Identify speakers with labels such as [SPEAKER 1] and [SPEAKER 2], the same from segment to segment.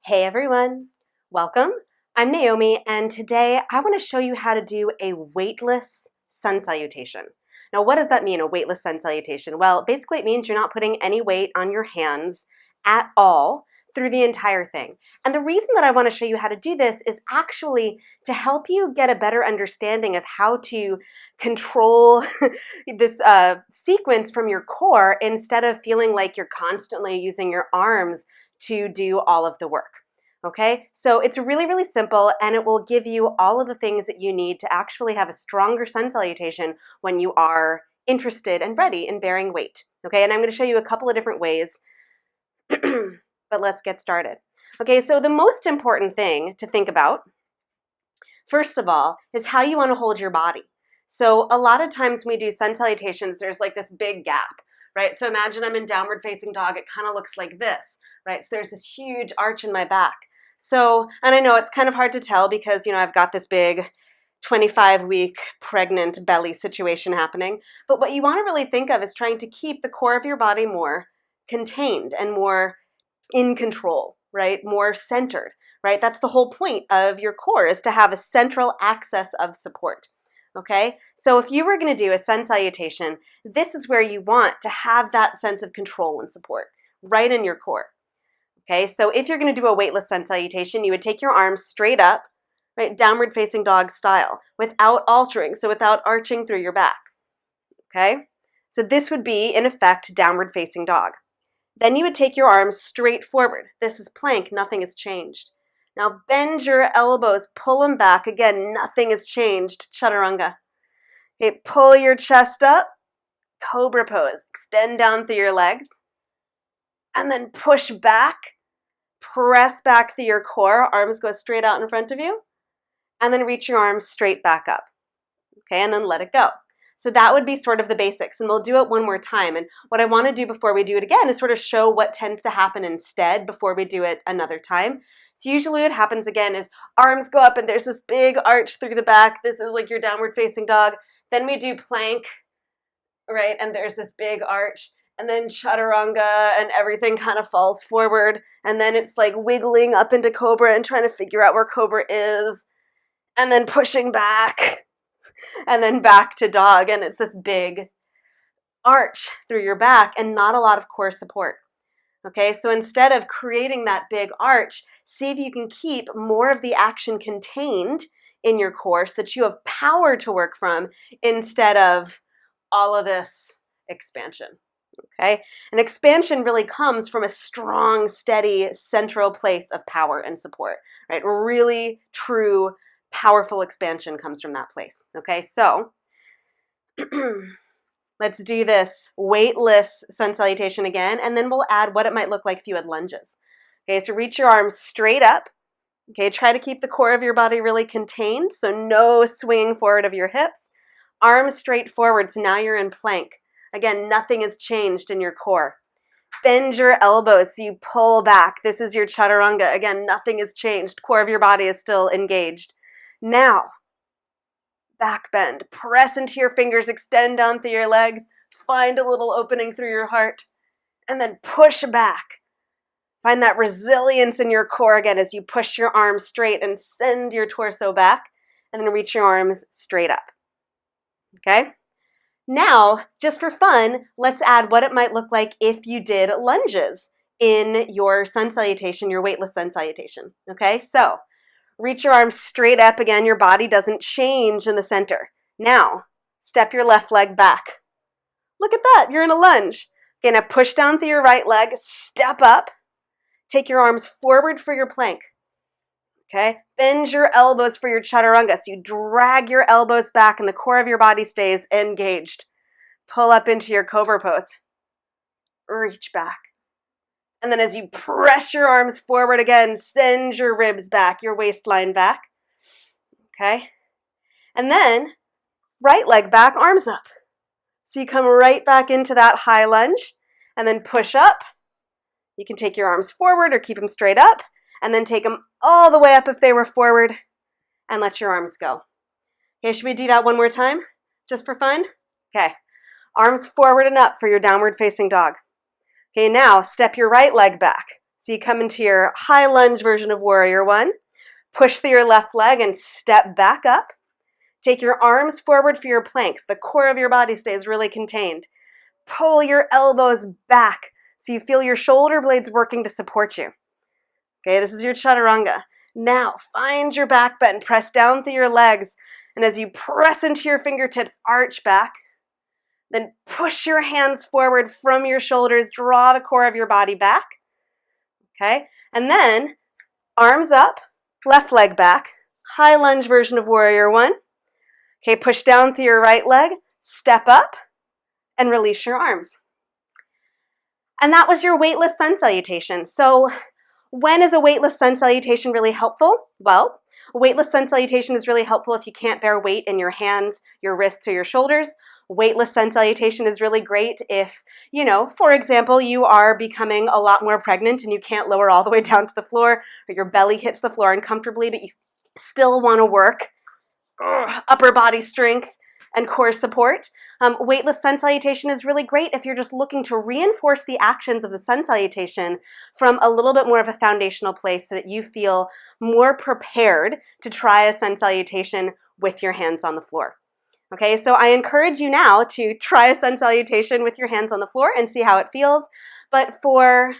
[SPEAKER 1] Hey everyone, welcome. I'm Naomi, and today I want to show you how to do a weightless sun salutation. Now, what does that mean, a weightless sun salutation? Well, basically it means you're not putting any weight on your hands at all through the entire thing. And the reason that I want to show you how to do this is actually to help you get a better understanding of how to control this sequence from your core instead of feeling like you're constantly using your arms to do all of the work. Okay, so it's really, really simple, and it will give you all of the things that you need to actually have a stronger sun salutation when you are interested and ready in bearing weight. Okay, and I'm going to show you a couple of different ways, but let's get started. Okay, so the most important thing to think about, first of all, is how you want to hold your body. So a lot of times when we do sun salutations, there's like this big gap. Right? So imagine I'm in downward facing dog. It kind of looks like this, right? So there's this huge arch in my back. So, and I know it's kind of hard to tell because, I've got this big 25-week pregnant belly situation happening. But what you want to really think of is trying to keep the core of your body more contained and more in control, right? More centered, right? That's the whole point of your core, is to have a central axis of support. Okay, so if you were going to do a sun salutation, this is where you want to have that sense of control and support, right in your core. Okay, so if you're going to do a weightless sun salutation, you would take your arms straight up, right, downward facing dog style, without altering, so without arching through your back. Okay, so this would be, in effect, downward facing dog. Then you would take your arms straight forward. This is plank, nothing has changed. Now bend your elbows, pull them back. Again, nothing has changed. Chaturanga. Okay, pull your chest up. Cobra pose. Extend down through your legs. And then push back. Press back through your core. Arms go straight out in front of you. And then reach your arms straight back up. Okay, and then let it go. So that would be sort of the basics, and we'll do it one more time. And what I want to do before we do it again is sort of show what tends to happen instead before we do it another time. So usually what happens again is arms go up and there's this big arch through the back. This is like your downward facing dog. Then we do plank, right? And there's this big arch. And then chaturanga, and everything kind of falls forward. And then it's like wiggling up into cobra and trying to figure out where cobra is. And then pushing back. And then back to dog, and it's this big arch through your back and not a lot of core support. Okay, so instead of creating that big arch, see if you can keep more of the action contained in your core so that you have power to work from instead of all of this expansion. Okay, and expansion really comes from a strong, steady, central place of power and support, right? Really true powerful expansion comes from that place. Okay, so let's do this weightless sun salutation again, and then we'll add what it might look like if you had lunges. Okay, so reach your arms straight up. Okay, try to keep the core of your body really contained, so no swinging forward of your hips. Arms straight forward, so now you're in plank. Again, nothing has changed in your core. Bend your elbows so you pull back. This is your chaturanga. Again, nothing has changed. Core of your body is still engaged. Now, back bend. Press into your fingers, extend down through your legs, find a little opening through your heart, and then push back. Find that resilience in your core again as you push your arms straight and send your torso back, and then reach your arms straight up. Okay? Now, just for fun, let's add what it might look like if you did lunges in your sun salutation, your weightless sun salutation. Okay? So, reach your arms straight up again. Your body doesn't change in the center. Now, step your left leg back. Look at that. You're in a lunge. Okay, now push down through your right leg. Step up. Take your arms forward for your plank. Okay, bend your elbows for your chaturanga. So you drag your elbows back and the core of your body stays engaged. Pull up into your cobra pose. Reach back. And then as you press your arms forward again, send your ribs back, your waistline back. Okay? And then right leg back, arms up. So you come right back into that high lunge and then push up. You can take your arms forward or keep them straight up and then take them all the way up if they were forward and let your arms go. Okay, should we do that one more time just for fun? Okay. Arms forward and up for your downward facing dog. Okay, now step your right leg back. So you come into your high lunge version of warrior one, push through your left leg and step back up. Take your arms forward for your planks. The core of your body stays really contained. Pull your elbows back so you feel your shoulder blades working to support you. Okay, this is your chaturanga. Now, find your back bend. Press down through your legs. And as you press into your fingertips, arch back. Then push your hands forward from your shoulders. Draw the core of your body back. Okay, and then arms up, left leg back. High lunge version of warrior one. Okay, push down through your right leg. Step up and release your arms. And that was your weightless sun salutation. So when is a weightless sun salutation really helpful? Well, a weightless sun salutation is really helpful if you can't bear weight in your hands, your wrists, or your shoulders. Weightless sun salutation is really great if, for example, you are becoming a lot more pregnant and you can't lower all the way down to the floor, or your belly hits the floor uncomfortably, but you still want to work upper body strength and core support. Weightless sun salutation is really great if you're just looking to reinforce the actions of the sun salutation from a little bit more of a foundational place so that you feel more prepared to try a sun salutation with your hands on the floor. Okay, so I encourage you now to try a sun salutation with your hands on the floor and see how it feels. But for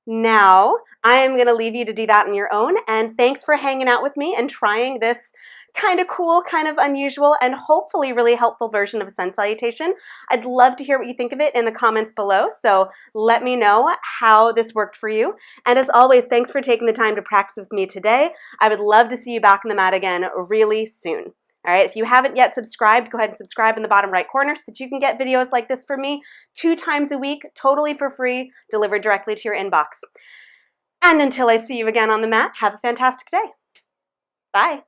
[SPEAKER 1] now, I am going to leave you to do that on your own. And thanks for hanging out with me and trying this kind of cool, kind of unusual, and hopefully really helpful version of a sun salutation. I'd love to hear what you think of it in the comments below, so let me know how this worked for you. And as always, thanks for taking the time to practice with me today. I would love to see you back on the mat again really soon. All right, if you haven't yet subscribed, go ahead and subscribe in the bottom right corner so that you can get videos like this from me 2 times a week, totally for free, delivered directly to your inbox. And until I see you again on the mat, have a fantastic day. Bye.